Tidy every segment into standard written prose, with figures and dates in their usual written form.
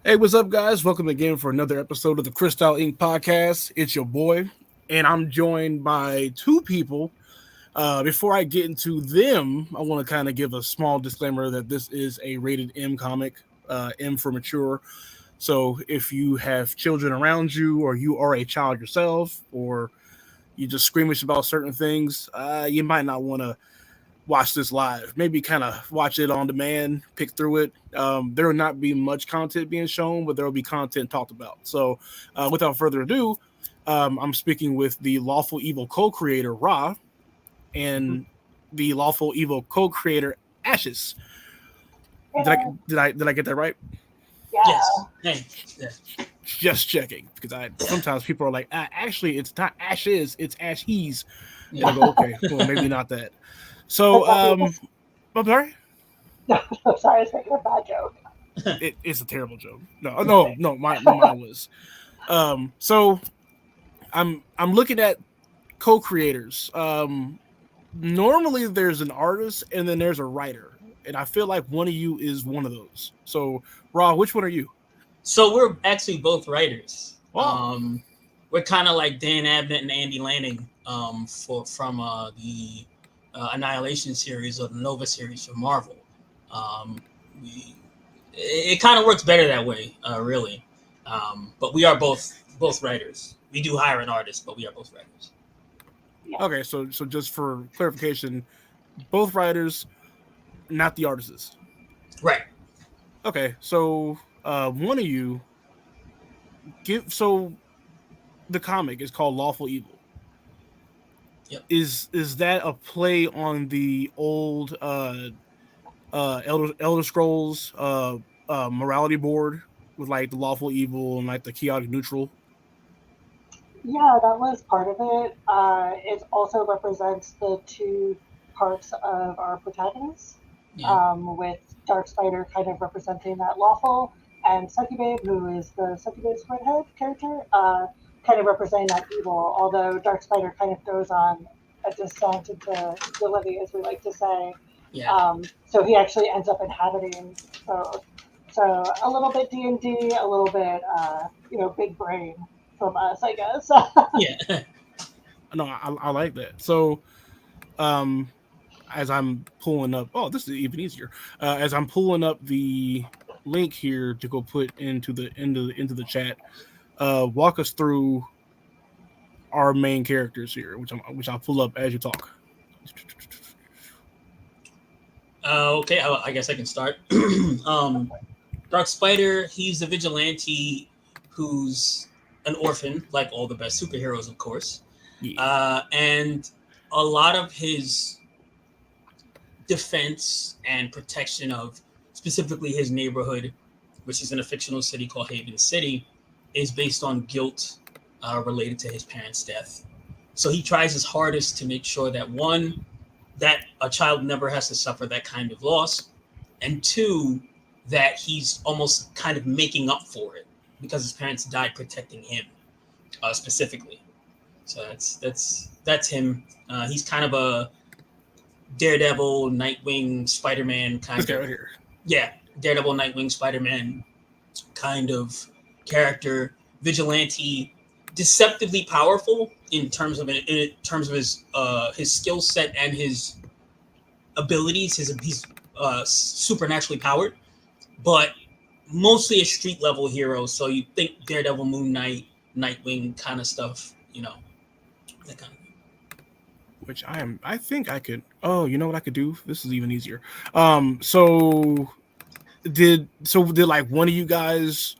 Hey, what's up, guys? Welcome again for another episode of the Crystal Inc. podcast. It's your boy, and I'm joined by two people. Before I get into them, I want to kind of give a small disclaimer that this is a rated M comic, M for mature. So if you have children around you, or you are a child yourself, or you just squeamish about certain things, you might not want to watch this live. Maybe kind of watch it on demand, pick through it. There will not be much content being shown, but there will be content talked about. So, without further ado, I'm speaking with the Lawful Evil co-creator Ra Mhm. and the Lawful Evil co-creator Ashes. Did I Yeah, did I get that right? Yes. yeah. Hey. Yeah. Just checking because I sometimes people are like, actually, it's not Ashes, it's Ashes, and I Yeah. go, okay, well, maybe not that. So, That's actually this. I'm sorry. No, no, sorry, I was making a bad joke. It's a terrible joke. No. Mine was. So I'm looking at co-creators. Normally there's an artist and then there's a writer, and I feel like one of you is one of those. So, Raw, which one are you? So we're actually both writers. Oh, We're kind of like Dan Abnett and Andy Lanning from the Annihilation series or the Nova series from Marvel. Um, we, it kind of works better that way, really. But we are both writers. We do hire an artist, but we are both writers. Yeah, okay. So just for clarification, both writers, not the artists. Right. Okay, so one of you give so the comic is called Lawful Evil. Yep. Is that a play on the old Elder Scrolls morality board with like the lawful evil and like the chaotic neutral? yeah, that was part of it. It also represents the two parts of our protagonists, Yeah. with Dark Spider kind of representing that lawful, and Succubabe, who is the Succubabe's redhead character, kind of representing that evil. Although Dark Spider kind of goes on a descent into Delivery, as we like to say. Yeah. So he actually ends up inhabiting both. So a little bit D&D, a little bit, big brain from us, I guess. Yeah. No, I like that. So um as I'm pulling up, oh, this is even easier. As I'm pulling up the link here to go put into the chat, walk us through our main characters here, which I'll pull up as you talk. Okay. I guess I can start. um, Dark Spider, he's a vigilante who's an orphan, like all the best superheroes, of course. Yeah. And a lot of his defense and protection of specifically his neighborhood, which is in a fictional city called Haven City, is based on guilt related to his parents' death. So he tries his hardest to make sure that one, that a child never has to suffer that kind of loss, and two, that he's almost kind of making up for it because his parents died protecting him specifically. So that's him. He's kind of a Daredevil, Nightwing, Spider-Man This kind guy of, right here. yeah, Daredevil, Nightwing, Spider-Man kind of character, vigilante, deceptively powerful in terms of his skill set and his abilities. He's supernaturally powered, but mostly a street level hero. So you think Daredevil, Moon Knight, Nightwing kind of stuff, that kind of thing. Which I think I could. Oh, you know what I could do? This is even easier. So did like one of you guys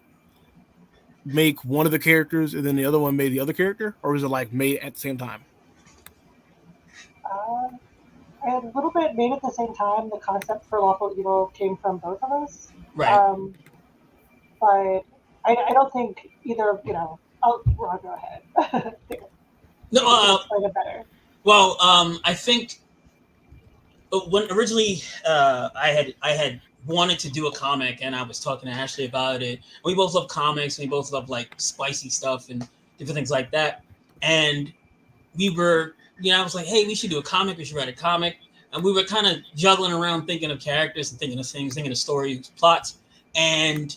make one of the characters and then the other one made the other character, or was it like made at the same time? uh, and a little bit made at the same time. The concept for Lawful Evil came from both of us. Right. Um, but I don't think either, oh, Ron, go ahead. No. You can explain it better. Well. I think when originally I had wanted to do a comic, and I was talking to Ashley about it. We both love comics, and we both love like spicy stuff and different things like that. And we were, I was like, hey, we should do a comic. We should write a comic. And we were kind of juggling around, thinking of characters and thinking of things, thinking of stories, plots. And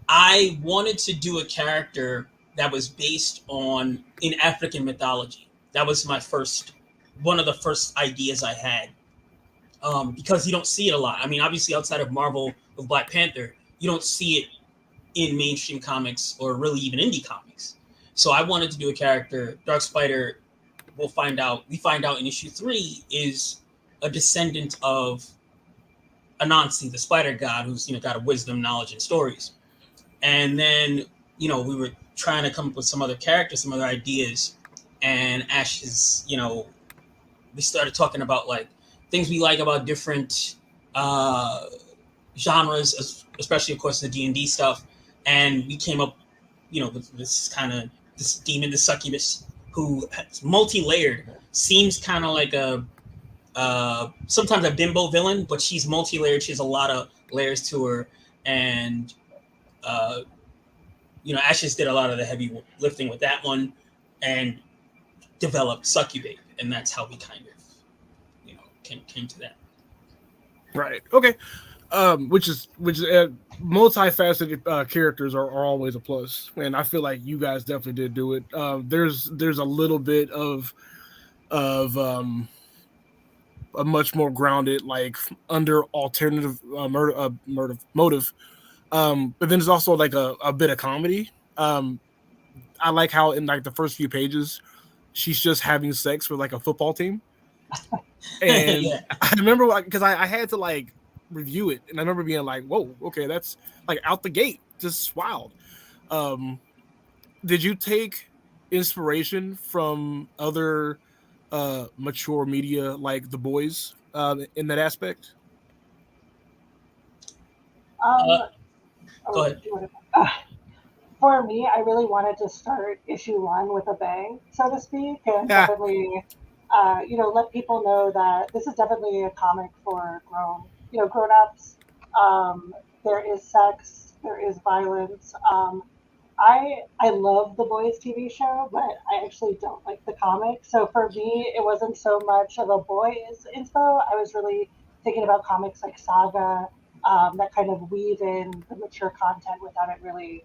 I wanted to do a character that was based in African mythology. That was one of the first ideas I had, because you don't see it a lot. I mean, obviously, outside of Marvel with Black Panther, you don't see it in mainstream comics or really even indie comics. So I wanted to do a character. Dark Spider, we find out in issue 3, is a descendant of Anansi, the spider god, who's got a wisdom, knowledge, and stories. And then we were trying to come up with some other characters, some other ideas, and Ash's, we started talking about like things we like about different genres, especially of course the D&D stuff, and we came up, with this demon, the succubus, who is multi-layered, seems kind of like a sometimes a bimbo villain, but she's multi-layered. She has a lot of layers to her, and Ashes did a lot of the heavy lifting with that one, and developed Succubate, and that's how we kind of, came to that. Right. Okay. Which is multifaceted characters are always a plus, and I feel like you guys definitely did do it. There's a little bit of a much more grounded, like under alternative motive. But then there's also like a bit of comedy. I like how in like the first few pages, she's just having sex with like a football team. And Yeah. I remember because I had to like review it, and I remember being like, "Whoa, okay, that's like out the gate, just wild." Did you take inspiration from other mature media like The Boys in that aspect? Go ahead. For me, I really wanted to start issue 1 with a bang, so to speak, and definitely, let people know that this is definitely a comic for grown-ups. There is sex, there is violence. I love the Boys TV show, but I actually don't like the comic. So for me, it wasn't so much of a Boys inspo. I was really thinking about comics like Saga, that kind of weave in the mature content without it really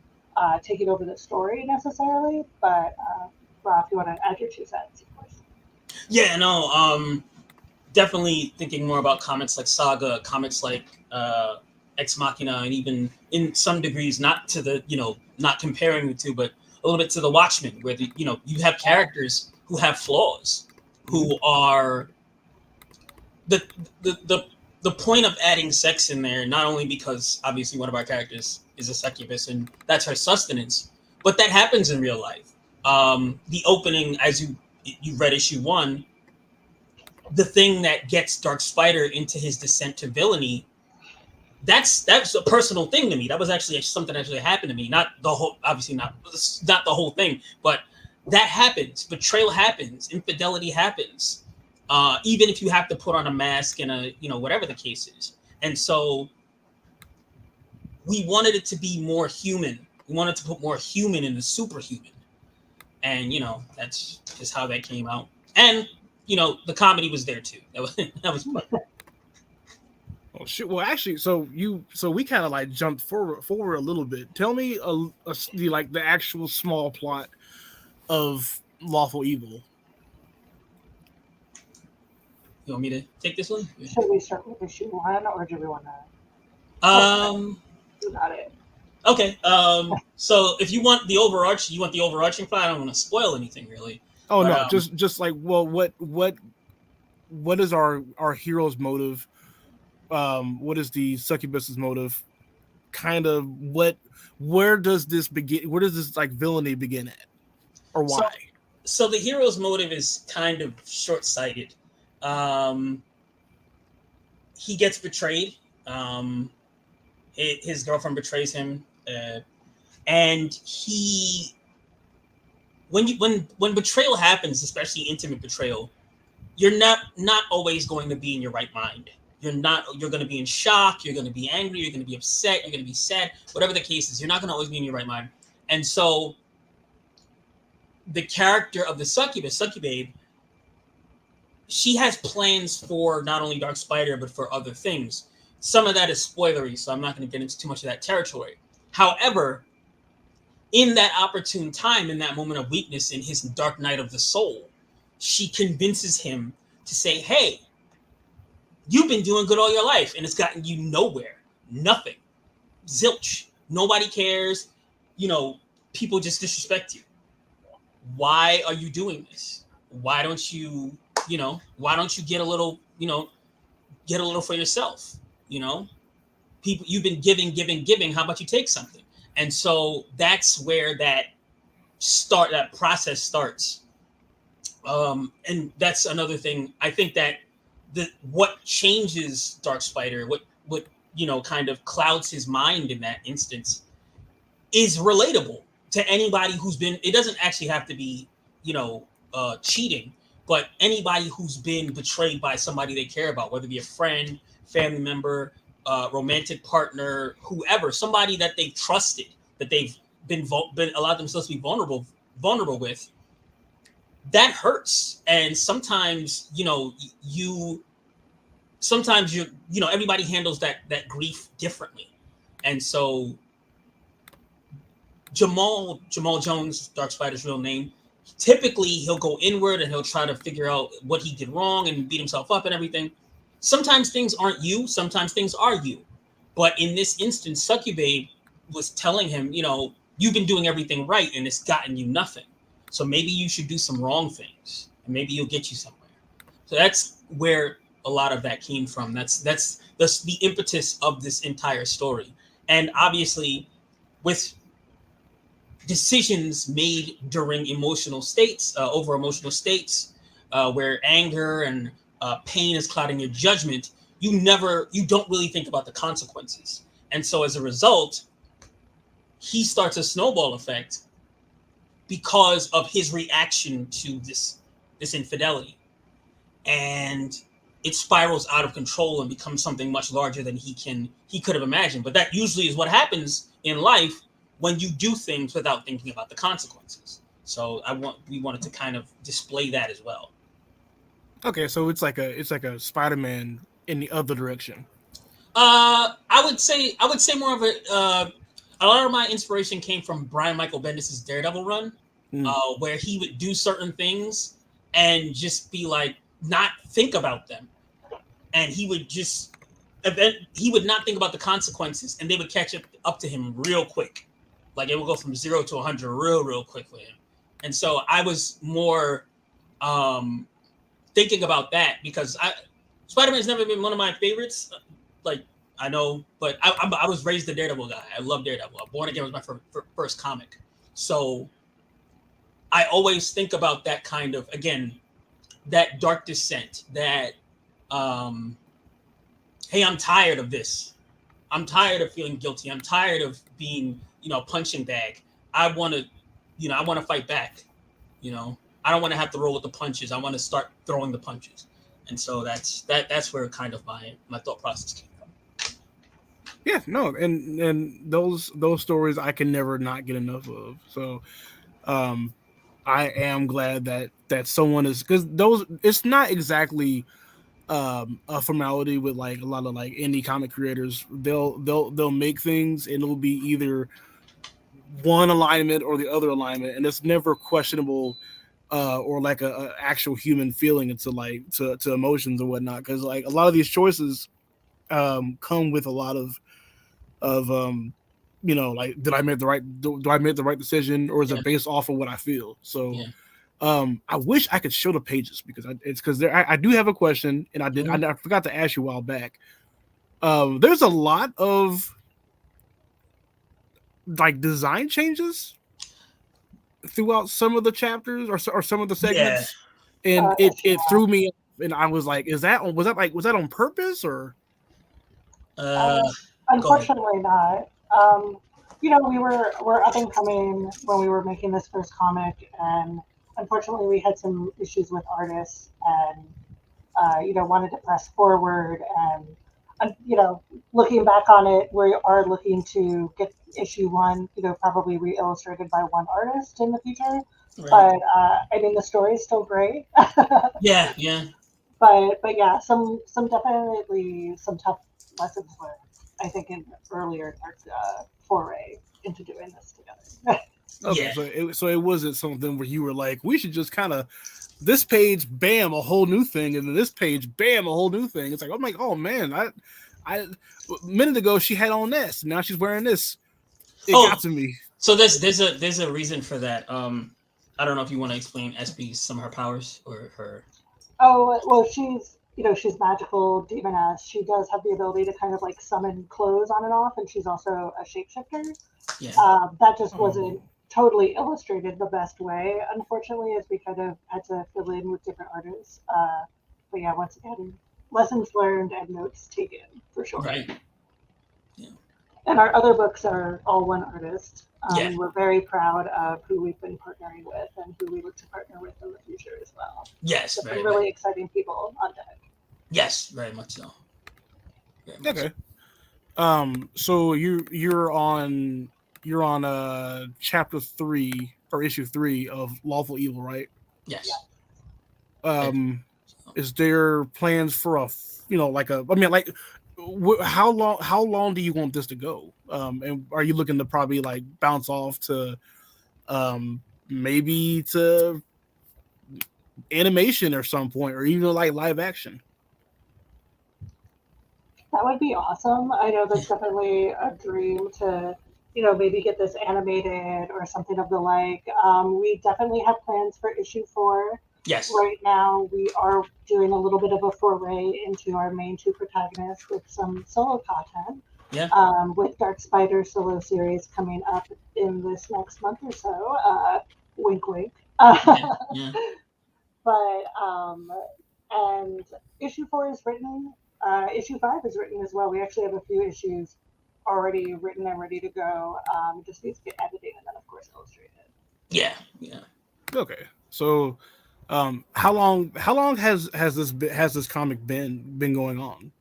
taking over the story necessarily. But Rob, if you want to add your 2 cents, of course. Yeah, no, definitely thinking more about comics like Saga, comics like Ex Machina, and even in some degrees, not to the, not comparing the two, but a little bit to the Watchmen, where you have characters who have flaws, who are the point of adding sex in there, not only because obviously one of our characters is a succubus and that's her sustenance, but that happens in real life. The opening, as you read issue 1, the thing that gets Dark Spider into his descent to villainy, that's a personal thing to me. That was actually something that actually happened to me. Not the whole, obviously not the whole thing, but that happens. Betrayal happens. Infidelity happens. Even if you have to put on a mask and whatever the case is. And so we wanted it to be more human. We wanted to put more human in the superhuman. And, that's just how that came out. And, the comedy was there too. That was fun. Oh shit! Well, actually, so we kind of like jumped forward a little bit. Tell me the actual small plot of Lawful Evil. You want me to take this one? Should we start with issue 1, or do we want to? You got it. Okay. So if you want the overarching plot, I don't want to spoil anything really. Oh, but, no, just like, well, what is our hero's motive? What is the succubus's motive? Kind of where does this begin? Where does this like villainy begin at, or why? So the hero's motive is kind of short-sighted. He gets betrayed. His girlfriend betrays him, and when betrayal happens, especially intimate betrayal, you're not always going to be in your right mind. You're going to be in shock. You're going to be angry. You're going to be upset. You're going to be sad. Whatever the case is, you're not going to always be in your right mind. And so the character of the succubabe, she has plans for not only Dark Spider, but for other things. Some of that is spoilery, so I'm not going to get into too much of that territory. However, in that opportune time, in that moment of weakness, in his dark night of the soul, she convinces him to say, hey, you've been doing good all your life and it's gotten you nowhere. Nothing. Zilch. Nobody cares. People just disrespect you. Why are you doing this? Why don't you get a little, get a little for yourself? People, you've been giving. How about you take something? And so that's where that process starts. And that's another thing. I think that what changes Dark Spider, what kind of clouds his mind in that instance, is relatable to anybody who's been. It doesn't actually have to be, cheating, but anybody who's been betrayed by somebody they care about, whether it be a friend, family member, romantic partner, whoever, somebody that they've trusted, that they've been allowed themselves to be vulnerable with. That hurts. And sometimes, everybody handles that grief differently. And so Jamal Jones, Dark Spider's real name, typically he'll go inward and he'll try to figure out what he did wrong and beat himself up and everything. Sometimes things aren't you, sometimes things are you. But in this instance, Succubate was telling him, you've been doing everything right and it's gotten you nothing. So maybe you should do some wrong things and maybe you'll get you somewhere. So that's where a lot of that came from. That's the impetus of this entire story. And obviously, with decisions made during emotional states, over emotional states, where anger and pain is clouding your judgment, you don't really think about the consequences. And so as a result, he starts a snowball effect because of his reaction to this infidelity. And it spirals out of control and becomes something much larger than he could have imagined. But that usually is what happens in life when you do things without thinking about the consequences. So we wanted to kind of display that as well. Okay, so it's like a Spider-Man in the other direction. I would say more of a lot of my inspiration came from Brian Michael Bendis's Daredevil run, where he would do certain things and just be like, not think about them, and he would not think about the consequences, and they would catch up to him real quick. Like it would go from 0 to 100 real quick for him. And so I was more thinking about that because Spider-Man's never been one of my favorites. Like I know, but I was raised a Daredevil guy. I love Daredevil. Born Again was my first comic. So I always think about that kind of, again, that dark descent, that, hey, I'm tired of this. I'm tired of feeling guilty. I'm tired of being, a punching bag. I want to fight back. I don't want to have to roll with the punches. I want to start throwing the punches. And so that's where kind of my thought process came from. Yeah, no, and those stories I can never not get enough of. So, I am glad that someone is, because it's not exactly a formality with like a lot of like indie comic creators. They'll make things and it'll be either one alignment or the other alignment, and it's never questionable or like a actual human feeling into like to emotions and whatnot, because like a lot of these choices come with a lot of like, did I make the right do I make the right decision, or is it based off of what I feel? So I wish I could show the pages, because I do have a question, and I forgot to ask you a while back. There's a lot of like design changes throughout some of the chapters or some of the segments, and it threw me off, and I was like, was that on purpose, or? Unfortunately not. We're up and coming when we were making this first comic, and unfortunately we had some issues with artists, and wanted to press forward, and looking back on it, we are looking to get issue 1, probably re-illustrated by one artist in the future. Right. But I mean, the story is still great. Yeah. But yeah, some definitely some tough lessons learned. I think, an earlier foray into doing this together. Okay, so it wasn't something where you were like, we should just kind of this page, bam, a whole new thing, and then this page, bam, a whole new thing. It's like, I'm like, oh man, I a minute ago she had on this, now she's wearing this. It got to me. So there's a reason for that. I don't know if you want to explain SB's some of her powers or her. Oh well, she's magical demoness. She does have the ability to kind of like summon clothes on and off, and she's also a shapeshifter. Yeah. That just wasn't totally illustrated the best way, unfortunately, as we kind of had to fill in with different artists. But yeah, once again, lessons learned and notes taken for sure. Right. Yeah. And our other books are all one artist. Yeah. We're very proud of who we've been partnering with and who we look to partner with in the future as well. Yes, so some really exciting people on deck. Yes, very much so. Okay. So you're on chapter 3 or issue 3 of Lawful Evil, right? Yes. Is there plans for how long do you want this to go? And are you looking to probably like bounce off to maybe to animation or some point, or even like live action? That would be awesome. I know that's definitely a dream to, maybe get this animated or something of the like. We definitely have plans for issue 4. Yes. Right now, we are doing a little bit of a foray into our main 2 protagonists with some solo content. Yeah. With Dark Spider solo series coming up in this next month or so. Wink, wink. Yeah. But and issue 4 is written. Issue 5 is written as well. We actually have a few issues already written and ready to go. It just needs to get edited and then, of course, illustrated. Yeah. Okay. So, how long has this comic been going on?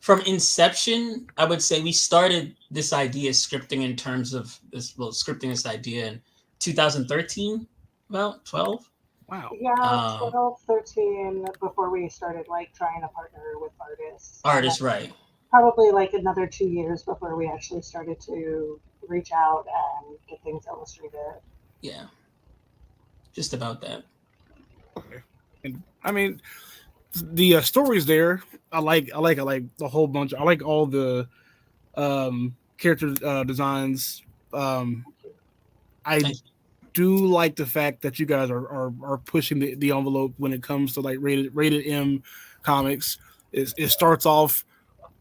From inception, I would say we started this idea scripting in terms of scripting this idea in 2013, about 12. Wow. Yeah, 12, 13 before we started like trying to partner with artists. Right. Probably like another 2 years before we actually started to reach out and get things illustrated. Yeah. Just about that. Okay. And I mean, the stories there, I like the whole bunch. I like all the character designs. I do like the fact that you guys are pushing the envelope when it comes to like rated M comics. It starts off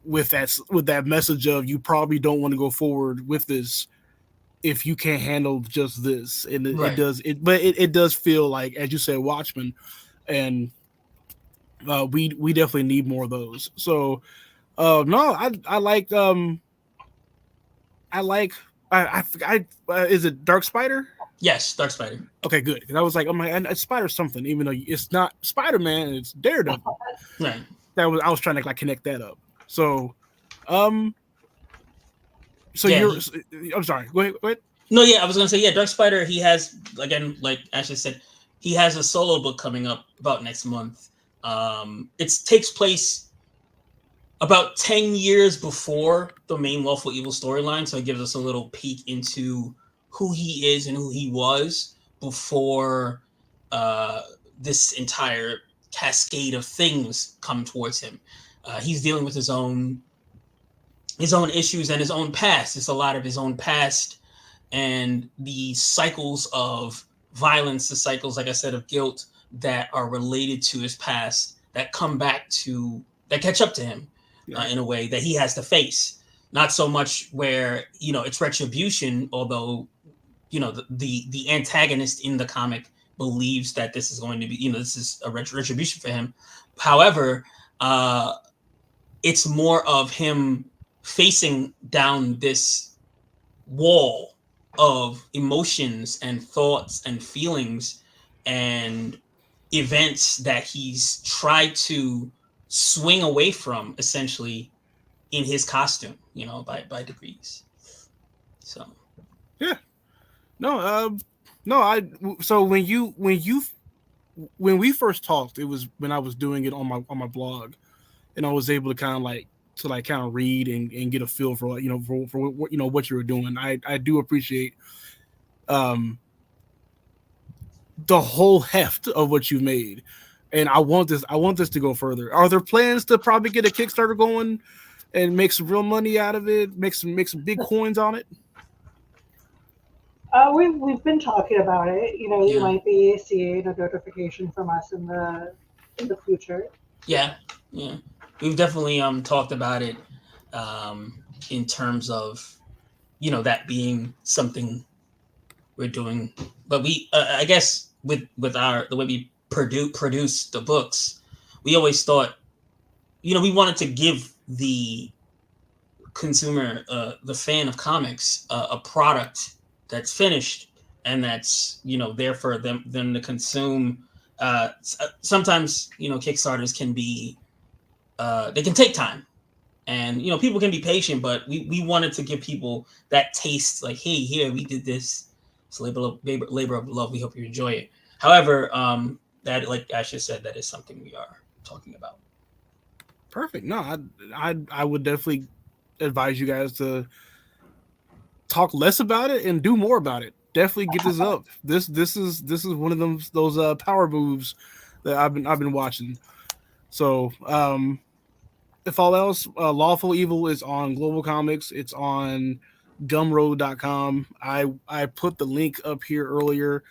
with that message of you probably don't want to go forward with this if you can't handle just this, and it does feel like, as you said, Watchmen, and we definitely need more of those. So is it Dark Spider? Yes, Dark Spider. Okay, good. Because I was like, oh my, it's Spider something, even though it's not Spider-Man, it's Daredevil. Right. I was trying to like connect that up. So, I'm sorry. Go ahead. No, yeah, I was gonna say, Dark Spider. He has, again, like Ashley said, he has a solo book coming up about next month. It takes place about 10 years before the main Lawful Evil storyline, so it gives us a little peek into who he is and who he was before this entire cascade of things come towards him. He's dealing with his own issues and his own past. It's a lot of his own past and the cycles of violence, the cycles, like I said, of guilt that are related to his past that catch up to him in a way that he has to face. Not so much where, it's retribution, although, the antagonist in the comic believes that this is going to be, this is a retribution for him. However, it's more of him facing down this wall of emotions and thoughts and feelings and events that he's tried to swing away from, essentially, in his costume, by degrees. So yeah. So when we first talked, it was when I was doing it on my blog, and I was able to kind of read and get a feel for for what you were doing. I do appreciate um the whole heft of what you've made, and I want this to go further. Are there plans to probably get a Kickstarter going and make some real money out of it, make some big coins on it? We've been talking about it. You know, you Yeah. might be seeing a notification from us in the future. Yeah, yeah. We've definitely talked about it in terms of that being something we're doing. But we I guess with our the way we produce the books, we always thought we wanted to give the consumer, the fan of comics, a product that's finished and that's there for them to consume. Sometimes Kickstarters can be they can take time, and people can be patient, but we wanted to give people that taste, like, hey, here, we did this. It's labor of love. We hope you enjoy it. However, that, like Asha said, that is something we are talking about. Perfect. No, I would definitely advise you guys to talk less about it and do more about it. Definitely get this up. This is one of those power moves that I've been watching. So if all else, Lawful Evil is on Global Comics. It's on Gumroad.com. I put the link up here earlier,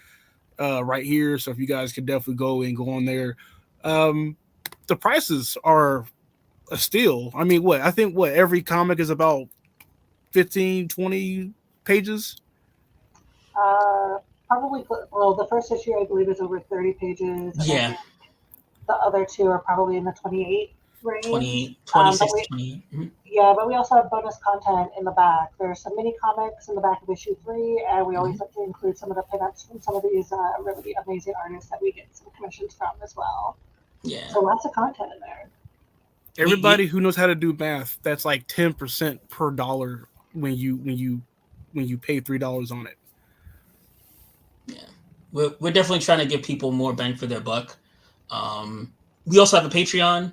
right here. So if you guys could definitely go on there. The prices are a steal. I mean, I think every comic is about 15, 20 pages. Probably. Well, the first issue I believe is over 30 pages. And Yeah. the other two are probably in the 28 range. 28, 26, 28. Mm-hmm. Yeah, but we also have bonus content in the back. There's some mini comics in the back of issue 3, and we always like to include some of the pinups from some of these really amazing artists that we get some commissions from as well. Yeah. So lots of content in there. Everybody who knows how to do math, that's like 10% per dollar when you pay $3 on it. Yeah, we're definitely trying to give people more bang for their buck. We also have a Patreon.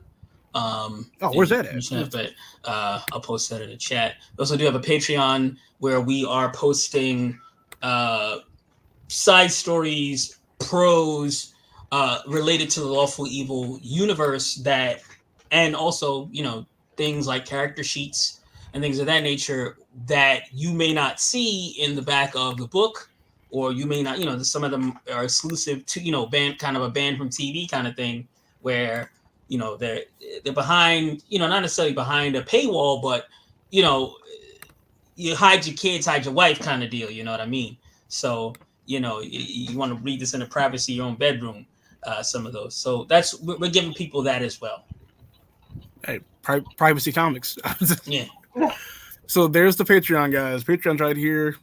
Where's that at? But I'll post that in the chat. We also do have a Patreon where we are posting side stories, prose related to the Lawful Evil universe, and also things like character sheets and things of that nature that you may not see in the back of the book, or you may not, some of them are exclusive to, band, kind of a band from TV kind of thing, where, they're behind, not necessarily behind a paywall, but, you hide your kids, hide your wife kind of deal. You know what I mean? So, you want to read this in the privacy of your own bedroom, some of those. So we're giving people that as well. Hey, privacy comics. Yeah. So there's the Patreon, guys. Patreon's right here.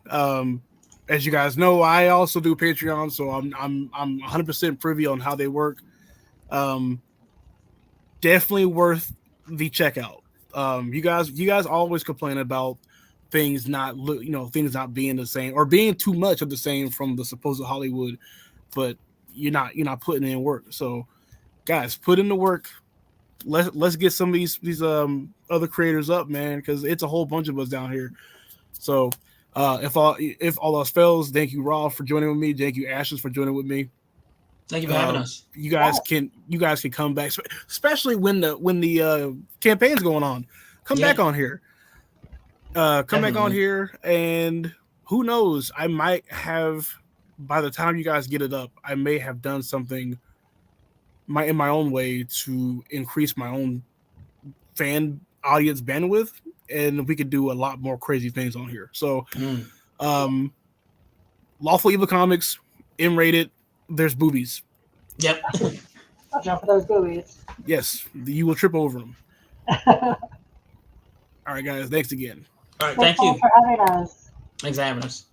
As you guys know, I also do Patreon, so I'm 100% privy on how they work. Definitely worth the checkout. You guys always complain about things not being the same or being too much of the same from the supposed Hollywood, but you're not putting in work. So, guys, put in the work. Let's get some of these other creators up, man, because it's a whole bunch of us down here. So if all else fails, thank you, Raw, for joining with me. Thank you, Ashes, for joining with me. Thank you for having us. You guys can come back, especially when the campaign's going on. Come back on here. Back on here, and who knows? I might have, by the time you guys get it up, I may have done something in my own way to increase my own fan audience bandwidth, and we could do a lot more crazy things on here. So, Lawful Evil Comics, M-rated. There's boobies. Yep. Watch out for those boobies. Yes, you will trip over them. All right, guys. Thanks again. All right. Thank you for having us. Thanks for having us.